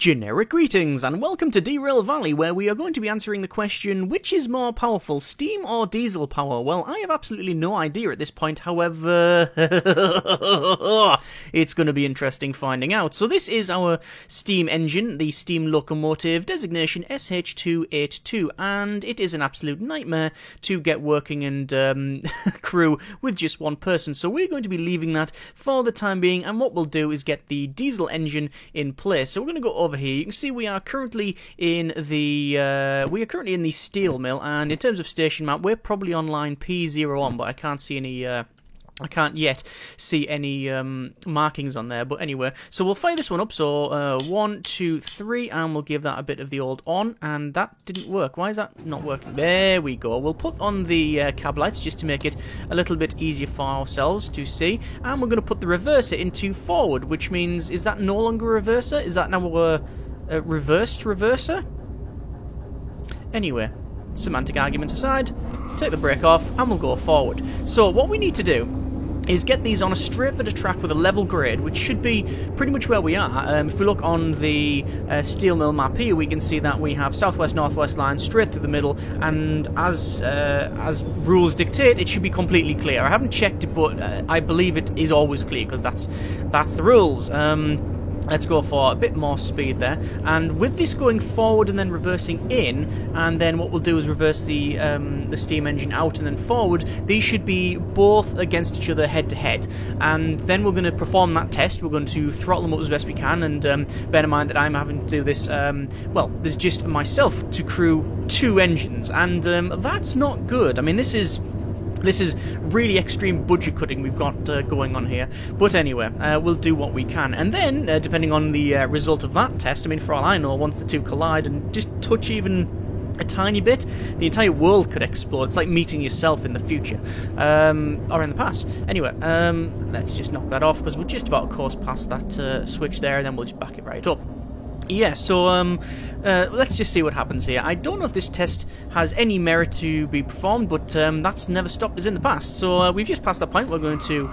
Generic greetings and welcome to Derail Valley, where we are going to be answering the question, which is more powerful, steam or diesel power? Well, I have absolutely no idea at this point, however, it's going to be interesting finding out. So this is our steam engine, the steam locomotive, designation SH282, and it is an absolute nightmare to get working and crew with just one person. So we're going to be leaving that for the time being, and what we'll do is get the diesel engine in place. So we're going to go over here. You can see we are currently in the steel mill, and in terms of station map, we're probably on line P01, but I can't see any. I can't yet see any markings on there, but anyway, so we'll fire this one up. So 1, 2, 3, and we'll give that a bit of the old on, and that didn't work. Why is that not working? There we go. We'll put on the cab lights just to make it a little bit easier for ourselves to see, and we're going to put the reverser into forward, which means, is that no longer a reverser? Is that now a reversed reverser? Anyway, semantic arguments aside, take the brake off and we'll go forward. So what we need to do is get these on a straight bit of track with a level grade, which should be pretty much where we are. If we look on the steel mill map here, we can see that we have southwest-northwest line straight through the middle, and as rules dictate, it should be completely clear. I haven't checked it, but I believe it is always clear, because that's the rules. Let's go for a bit more speed there, and with this going forward and then reversing in, and then what we'll do is reverse the steam engine out and then forward. These should be both against each other head to head, and then we're going to perform that test. We're going to throttle them up as best we can, and bear in mind that I'm having to do this, well, there's just myself to crew 2 engines, and that's not good. I mean, this is really extreme budget cutting we've got going on here. But anyway, we'll do what we can. And then, depending on the result of that test, I mean, for all I know, once the two collide and just touch even a tiny bit, the entire world could explode. It's like meeting yourself in the future. Or in the past. Anyway, let's just knock that off, because we're just about a course past that switch there, and then we'll just back it right up. Yeah, so let's just see what happens here. I don't know if this test has any merit to be performed, but that's never stopped us in the past. So we've just passed that point. We're going to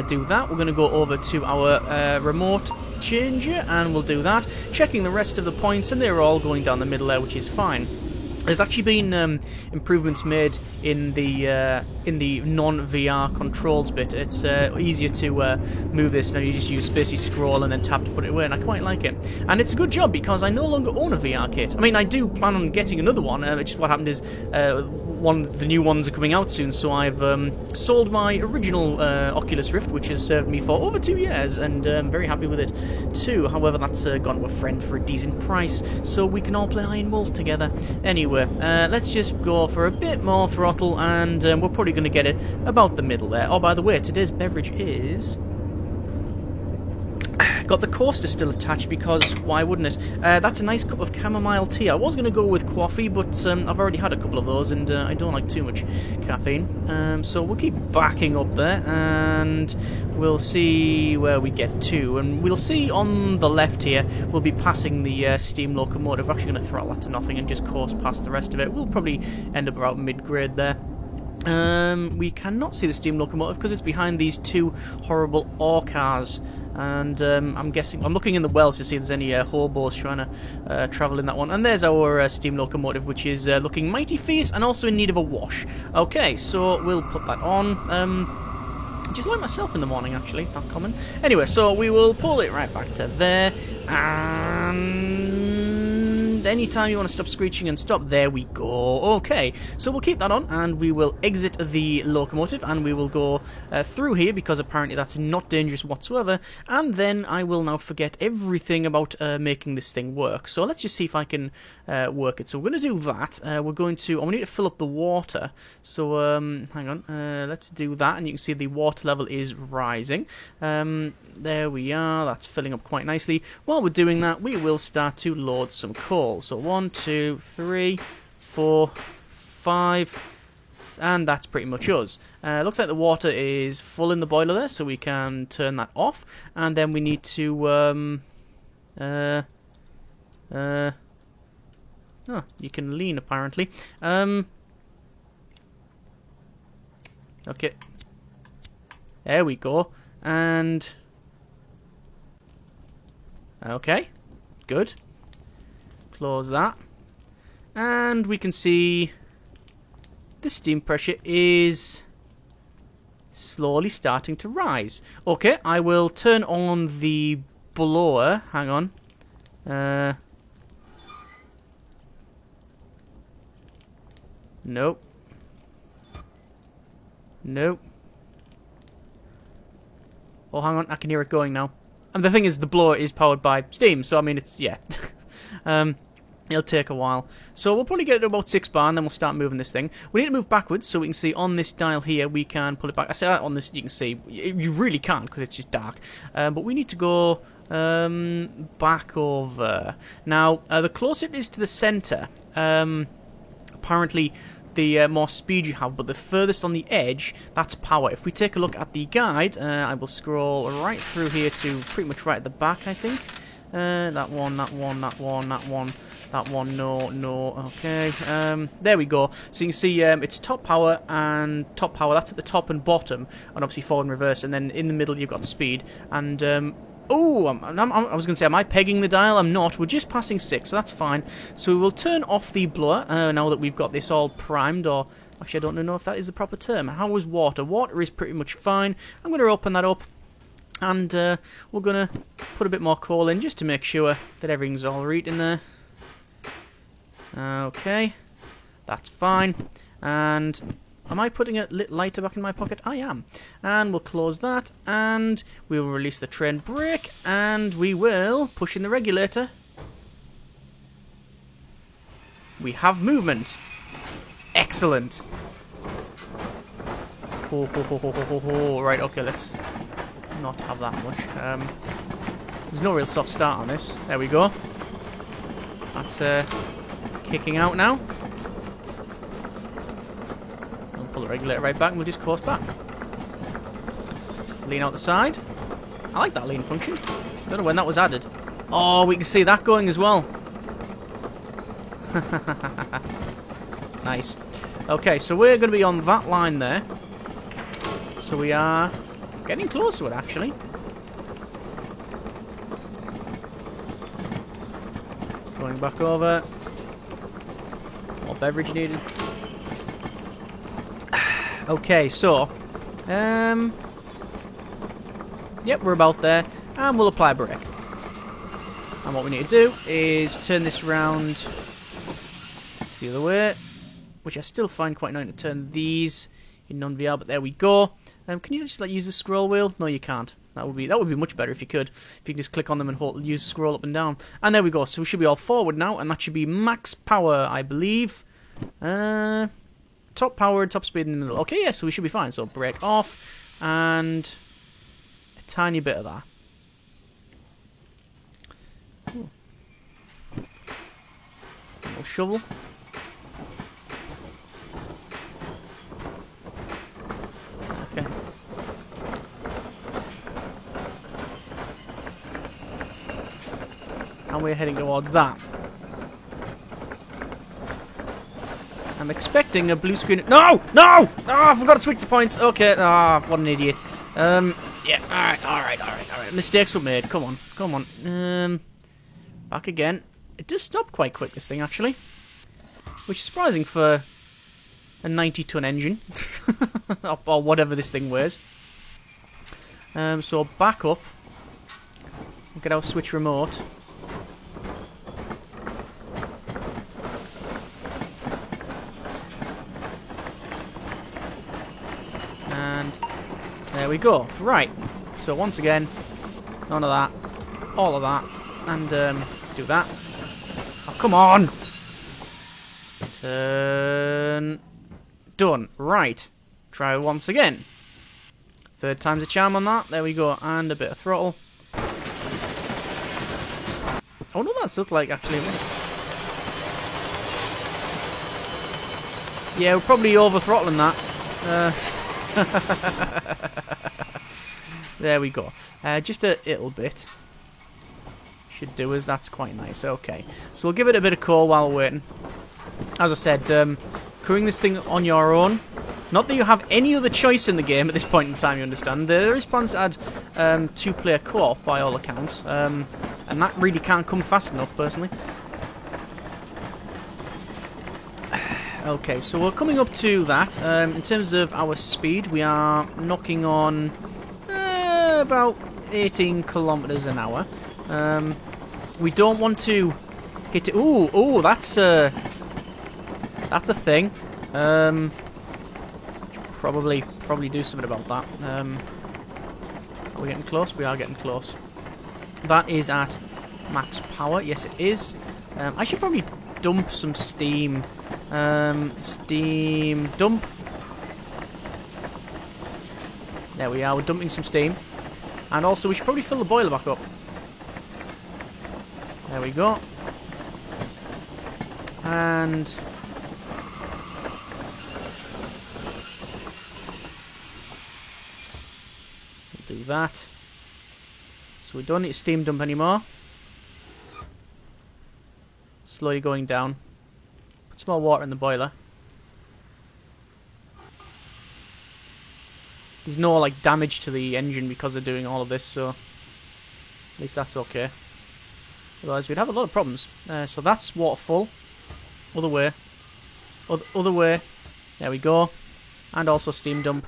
do that. We're going to go over to our remote changer, and we'll do that, checking the rest of the points, and they're all going down the middle there, which is fine. There's actually been improvements made in the non-VR controls bit. It's easier to move this now. You just use basically scroll and then tap to put it away, and I quite like it. And it's a good job, because I no longer own a VR kit. I mean, I do plan on getting another one. Just what happened is the new ones are coming out soon, so I've sold my original Oculus Rift, which has served me for over 2 years, and I'm very happy with it too. However, that's gone to a friend for a decent price, so we can all play Iron Wolf together. Anyway, let's just go for a bit more throttle, and we're probably going to get it about the middle there. Oh, by the way, today's beverage is... got the coaster still attached, because why wouldn't it? That's a nice cup of chamomile tea. I was going to go with coffee, but I've already had a couple of those, and I don't like too much caffeine. So we'll keep backing up there, and we'll see where we get to. And we'll see on the left here, we'll be passing the steam locomotive. We're actually going to throttle that to nothing and just course past the rest of it. We'll probably end up about mid-grade there. We cannot see the steam locomotive because it's behind these 2 horrible ore cars, and I'm looking in the wells to see if there's any hobos trying to travel in that one. And there's our steam locomotive, which is looking mighty fierce and also in need of a wash. Okay, so we'll put that on. Just like myself in the morning, actually, not common. Anyway, so we will pull it right back to there, and anytime you want to stop screeching and stop, there we go. Okay, so we'll keep that on, and we will exit the locomotive, and we will go through here, because apparently that's not dangerous whatsoever, and then I will now forget everything about making this thing work. So let's just see if I can work it. So we're going to do that. We need to fill up the water, so hang on, let's do that, and you can see the water level is rising. There we are, that's filling up quite nicely. While we're doing that, we will start to load some coal. So 1, 2, 3, 4, 5, and that's pretty much us. Looks like the water is full in the boiler there, so we can turn that off, and then we need to oh, you can lean apparently. Okay, there we go, and okay, good. Close that. And we can see the steam pressure is slowly starting to rise. Okay, I will turn on the blower. Hang on. Nope. Nope. Oh, hang on. I can hear it going now. And the thing is, the blower is powered by steam, so I mean, it's, yeah. It'll take a while. So we'll probably get it to about 6 bar, and then we'll start moving this thing. We need to move backwards, so we can see on this dial here, we can pull it back. I say on this, you can see. You really can't, because it's just dark. But we need to go back over. Now, the closer it is to the centre, apparently the more speed you have, but the furthest on the edge, that's power. If we take a look at the guide, I will scroll right through here to pretty much right at the back, I think. That one, that one, that one, that one, that one, no, okay. There we go. So you can see it's top power, that's at the top and bottom, and obviously forward and reverse, and then in the middle you've got speed, and oh, I was going to say, am I pegging the dial? I'm not. We're just passing 6, so that's fine. So we will turn off the blower now that we've got this all primed, or actually I don't know if that is the proper term. How is water? Water is pretty much fine. I'm going to open that up, and we're going to put a bit more coal in just to make sure that everything's all right in there. Okay, that's fine. And am I putting a lighter back in my pocket? I am. And we'll close that, and we will release the train brake, and we will push in the regulator. We have movement. Excellent. Right, okay, let's not have that much. There's no real soft start on this. There we go. That's kicking out now. Pull the regulator right back and we'll just course back. Lean out the side. I like that lean function. Don't know when that was added. Oh, we can see that going as well. Nice. Okay, so we're going to be on that line there. So we are getting close to it, actually. Going back over. More beverage needed. Okay, so, yep, we're about there, and we'll apply brake. And what we need to do is turn this round the other way, which I still find quite annoying to turn these in non-VR, but there we go. Can you just use the scroll wheel? No, you can't. That would be much better if you could. If you can just click on them and use scroll up and down. And there we go. So we should be all forward now, and that should be max power, I believe. Top power and top speed in the middle. Okay, yeah, so we should be fine. So brake off, and a tiny bit of that. Ooh. Little shovel. Okay. And we're heading towards that. I'm expecting a blue screen. No! No! Oh, I forgot to switch the points. Okay. Ah, what an idiot. Yeah. All right. Mistakes were made. Come on. Back again. It does stop quite quick, this thing, actually. Which is surprising for a 90-ton engine. Or whatever this thing weighs. So back up. We'll get our switch remote. There we go. Right. So once again, none of that, all of that, and do that. Oh, come on! Turn. Done. Right. Try once again. Third time's a charm on that. There we go. And a bit of throttle. Oh no, that's looked like actually. Yeah, we're probably over throttling that. There we go. Just a little bit. Should do us. That's quite nice. Okay. So we'll give it a bit of coal while we're waiting. As I said, crewing this thing on your own. Not that you have any other choice in the game at this point in time, you understand. There is plans to add 2-player co-op by all accounts. And that really can't come fast enough, personally. Okay, so we're coming up to that. In terms of our speed, we are knocking on about 18 kilometers an hour. We don't want to hit it. Ooh, that's a thing. Probably do something about that. Are we getting close? We are getting close. That is at max power. Yes, it is. I should probably dump some steam. Steam dump. There we are. We're dumping some steam. And also, we should probably fill the boiler back up. There we go. And we'll do that. So we don't need to steam dump anymore. Slowly going down. Put some more water in the boiler. There's no like damage to the engine because of doing all of this, so at least that's okay. Otherwise we'd have a lot of problems. So that's water full. Other way. Other way. There we go. And also steam dump.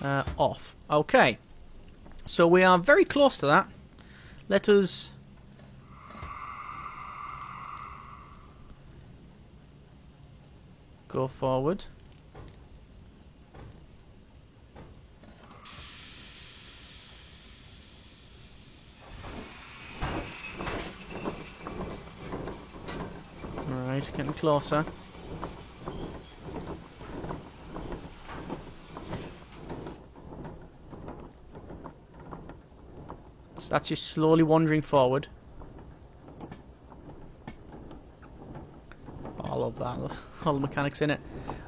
Off. Okay. So we are very close to that. Let us go forward. Alright, getting closer. So that's just slowly wandering forward. Oh, I love that. All the mechanics in it.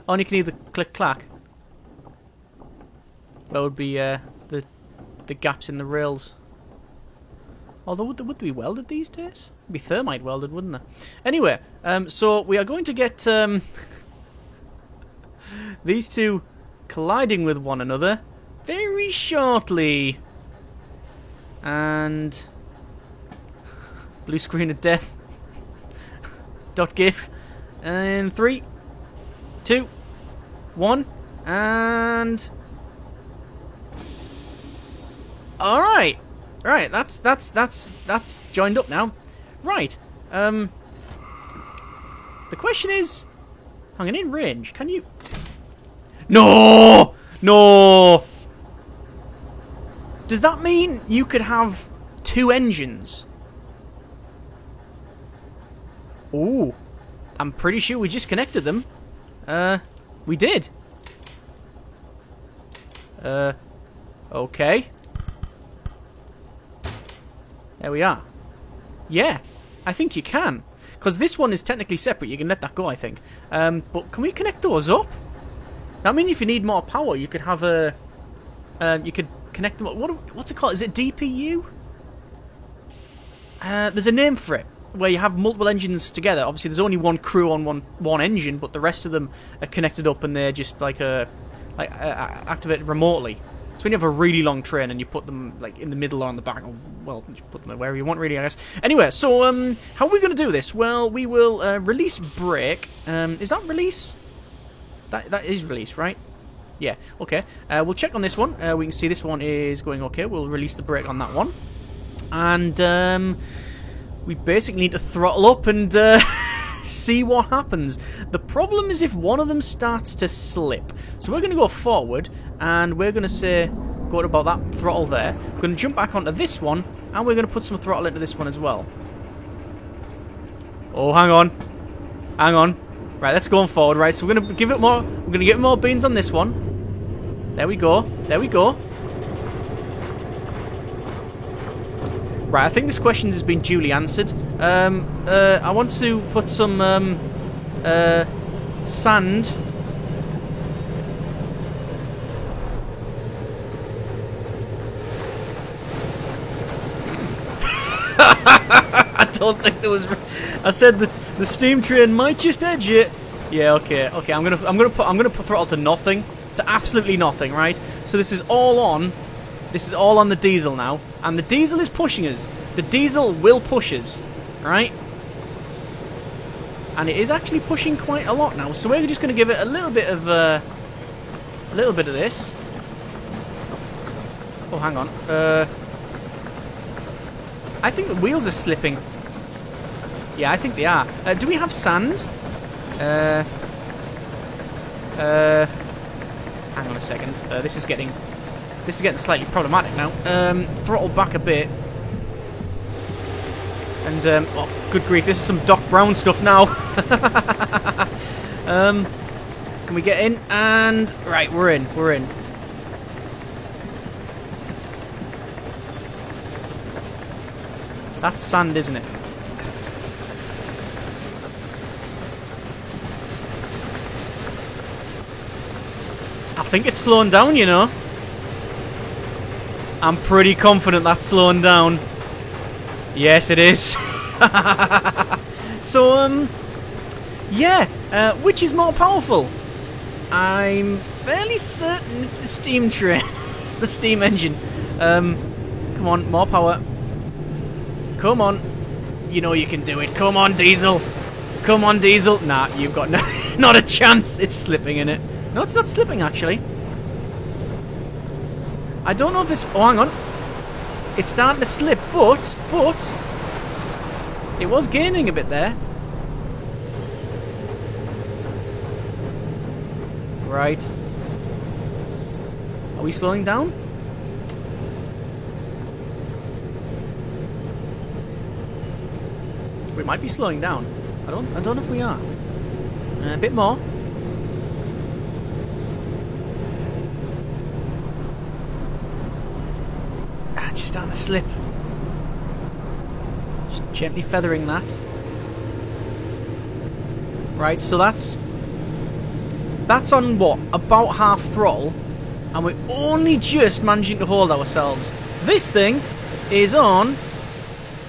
Oh, and you can either click clack. That would be the gaps in the rails. Although would they be welded these days? It'd be thermite welded, wouldn't they? Anyway, so we are going to get these two colliding with one another very shortly. And blue screen of death. .gif. And 3, 2, 1, and all right. Right, that's joined up now. Right. The question is, hang on, in range, can you? No, no. Does that mean you could have 2 engines? Ooh, I'm pretty sure we just connected them. We did. Okay. There we are. Yeah, I think you can. Because this one is technically separate, you can let that go, I think. But can we connect those up? That means if you need more power, you could have a... you could connect them up. What's it called? Is it DPU? There's a name for it, where you have multiple engines together. Obviously, there's only one crew on one engine, but the rest of them are connected up and they're just like activated remotely. So when you have a really long train and you put them like in the middle or on the back, or, well, you put them wherever you want, really, I guess. Anyway, so how are we going to do this? Well, we will release brake. Is that release? That is release, right? Yeah. Okay. We'll check on this one. We can see this one is going okay. We'll release the brake on that one, and we basically need to throttle up and see what happens. The problem is if one of them starts to slip. So we're going to go forward. And we're going to say, go to about that throttle there. We're going to jump back onto this one, and we're going to put some throttle into this one as well. Oh, hang on. Hang on. Right, let's go on forward. Right, so we're going to give it more. We're going to get more beans on this one. There we go. There we go. Right, I think this question has been duly answered. I want to put some sand. I don't think there was. I said that the steam train might just edge it. Yeah, okay, okay. I'm gonna put throttle to nothing, to absolutely nothing, right? So this is all on. This is all on the diesel now, and the diesel is pushing us. The diesel will push us, right? and it is actually pushing quite a lot now. So we're just going to give it a little bit of this. Oh, hang on. I think the wheels are slipping. Yeah, I think they are. Do we have sand? Hang on a second. This is getting slightly problematic now. Throttle back a bit. And oh, good grief! This is some Doc Brown stuff now. Can we get in? And right, we're in. We're in. That's sand, isn't it? I think it's slowing down, you know. I'm pretty confident that's slowing down. Yes, it is. So, yeah. Which is more powerful? I'm fairly certain it's the steam train. The steam engine. Come on, more power. Come on. You know you can do it. Come on, Diesel. Come on, Diesel. Nah, you've got not a chance. It's slipping in it. No, it's not slipping, actually. I don't know if it's... Oh, hang on. It's starting to slip, but... It was gaining a bit there. Right. Are we slowing down? We might be slowing down. I don't know if we are. A bit more. It's just starting to slip. Just gently feathering that. Right, so that's on what? About half throttle, and we're only just managing to hold ourselves. This thing is on.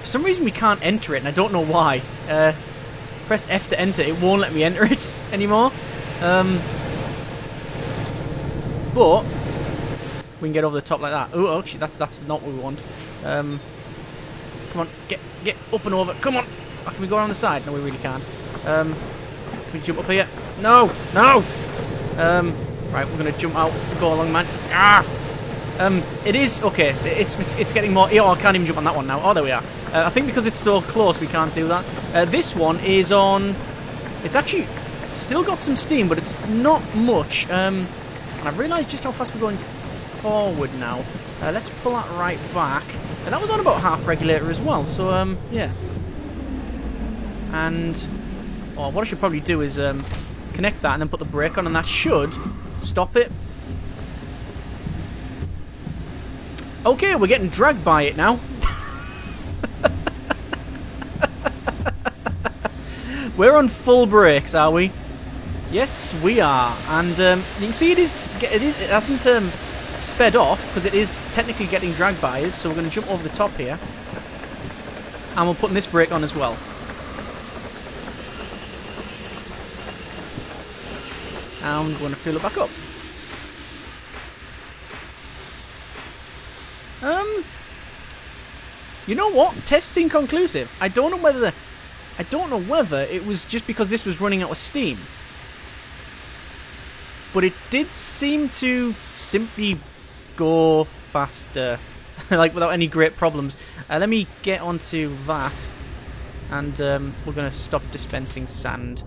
For some reason we can't enter it, and I don't know why. Press F to enter, it won't let me enter it anymore. But we can get over the top like that. Oh, actually, that's not what we want. Come on, get up and over. Come on. Oh, can we go around the side? No, we really can't. Can we jump up here? No, no. Right, we're gonna jump out. Go along, man. Ah. It is okay. It's getting more. Oh, I can't even jump on that one now. Oh, there we are. I think because it's so close, we can't do that. This one is on. It's actually still got some steam, but it's not much. And I've realised just how fast we're going forward now. Let's pull that right back. And that was on about half regulator as well. So yeah. And what I should probably do is connect that and then put the brake on, and that should stop it. Okay, we're getting dragged by it now. We're on full brakes, are we? Yes, we are. And you can see it hasn't sped off because it is technically getting dragged by us. So we're going to jump over the top here, and we're putting this brake on as well. And we're going to fill it back up. You know what? Tests inconclusive. I don't know whether it was just because this was running out of steam. But it did seem to simply go faster. Like without any great problems. Let me get onto that. And we're going to stop dispensing sand.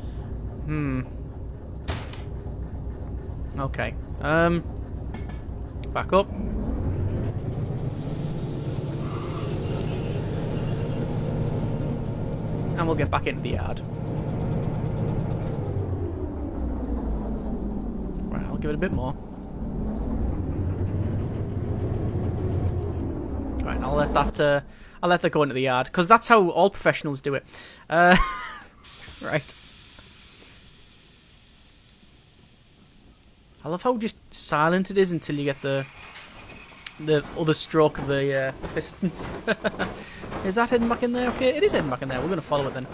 Okay. Back up. And we'll get back into the yard. Right, I'll give it a bit more. Right, I'll let that go into the yard, because that's how all professionals do it. Right. I love how just silent it is until you get the other stroke of the pistons. Is that heading back in there? Okay, it is heading back in there. We're going to follow it then.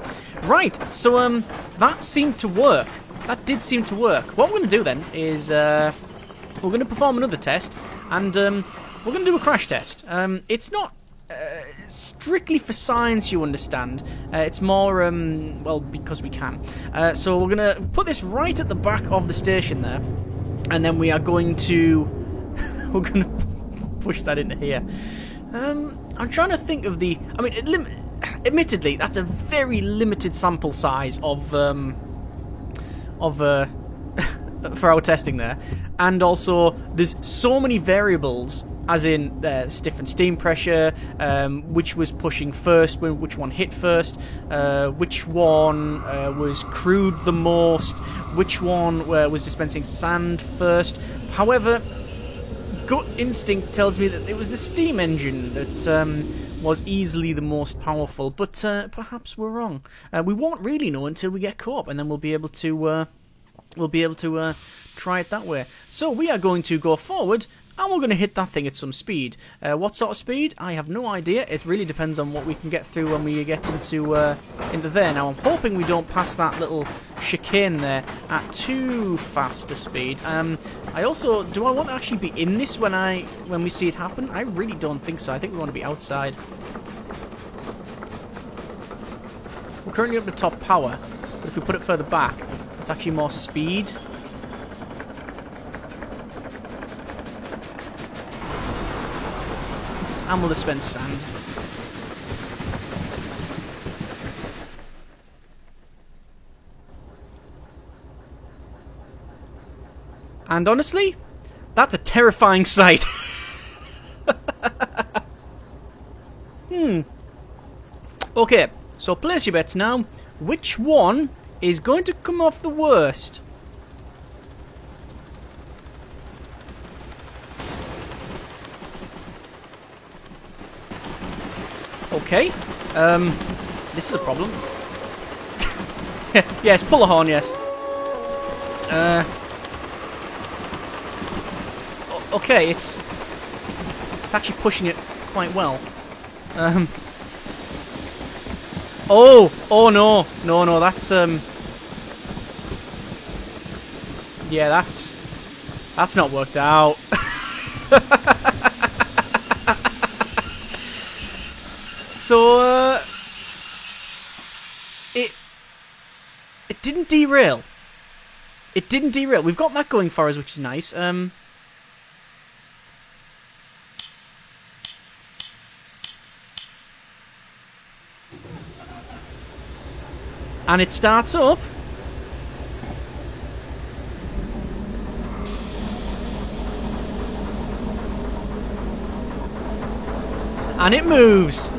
Right, so that seemed to work. That did seem to work. What we're going to do then is we're going to perform another test, and we're going to do a crash test. It's not strictly for science, you understand. It's more, well, because we can. So we're going to put this right at the back of the station there. And then we are going to... we're going to push that into here. I'm trying to think of the... I mean, admittedly, that's a very limited sample size for our testing there. And also, there's so many variables, as in different steam pressure, which was pushing first, which one hit first, which one was crewed the most, which one was dispensing sand first. However, gut instinct tells me that it was the steam engine that was easily the most powerful, but perhaps we're wrong. We won't really know until we get caught up, and then we'll be able to try it that way. So we are going to go forward, and we're going to hit that thing at some speed. What sort of speed? I have no idea. It really depends on what we can get through when we get into there. Now I'm hoping we don't pass that little chicane there at too fast a speed. I also, do I want to actually be in this when we see it happen? I really don't think so. I think we want to be outside. We're currently up to top power, but if we put it further back, it's actually more speed. And we'll dispense sand. And honestly, that's a terrifying sight. Okay, so place your bets now. Which one is going to come off the worst? Okay, this is a problem. Yes, pull a horn, yes. Okay, it's actually pushing it quite well. Oh no, that's yeah, that's not worked out. So, it didn't derail. It didn't derail. We've got that going for us, which is nice. And it starts up. And it moves.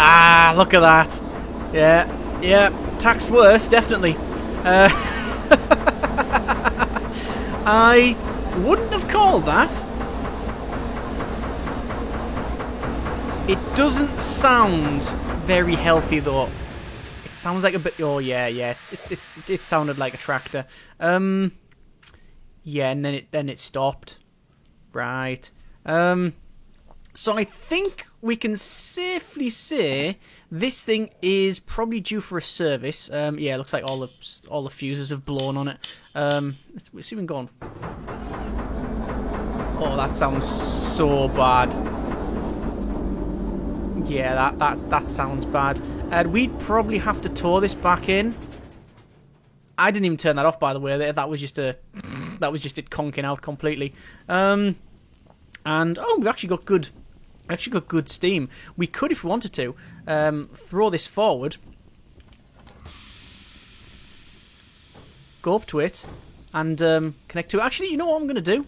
Ah, look at that. Yeah, tax worse, definitely. I wouldn't have called that. It doesn't sound very healthy, though. It sounds like a bit... Oh, yeah, it sounded like a tractor. Yeah, and then it stopped. Right. So I think we can safely say this thing is probably due for a service. Yeah, it looks like all the fuses have blown on it. Let's see if we can go on. Oh, that sounds so bad. Yeah, that sounds bad. We'd probably have to tow this back in. I didn't even turn that off, by the way. That was just it conking out completely. And oh, we've actually got good steam. We could, if we wanted to, throw this forward, go up to it, and connect to it. Actually, you know what I'm going to do?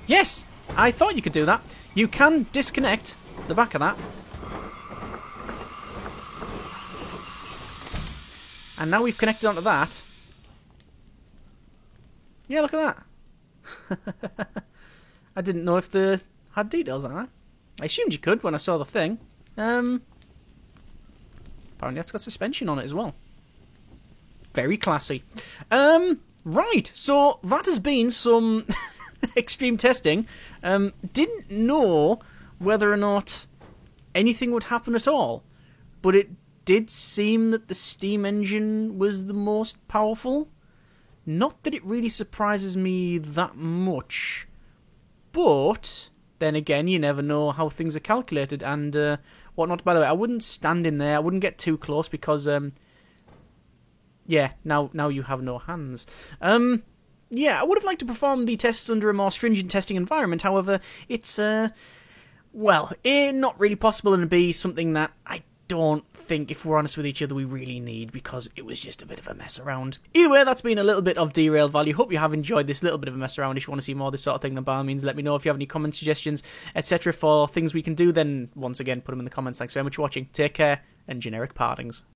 Yes, I thought you could do that. You can disconnect the back of that. And now we've connected onto that. Yeah, look at that. I didn't know if they had details like that. I assumed you could when I saw the thing. Apparently it's got suspension on it as well. Very classy. Right, so that has been some extreme testing. Didn't know whether or not anything would happen at all, but it did seem that the steam engine was the most powerful. Not that it really surprises me that much, but then again, you never know how things are calculated and whatnot. By the way, I wouldn't stand in there. I wouldn't get too close because, yeah, now you have no hands. Yeah, I would have liked to perform the tests under a more stringent testing environment. However, it's, well, A, not really possible, and B, something that I don't think, if we're honest with each other, we really need, because it was just a bit of a mess around. Either way, that's been a little bit of Derailed Value. Hope you have enjoyed this little bit of a mess around. If you want to see more of this sort of thing, then by all means, let me know. If you have any comment suggestions, etc. for things we can do, then once again, put them in the comments. Thanks very much for watching. Take care, and generic partings.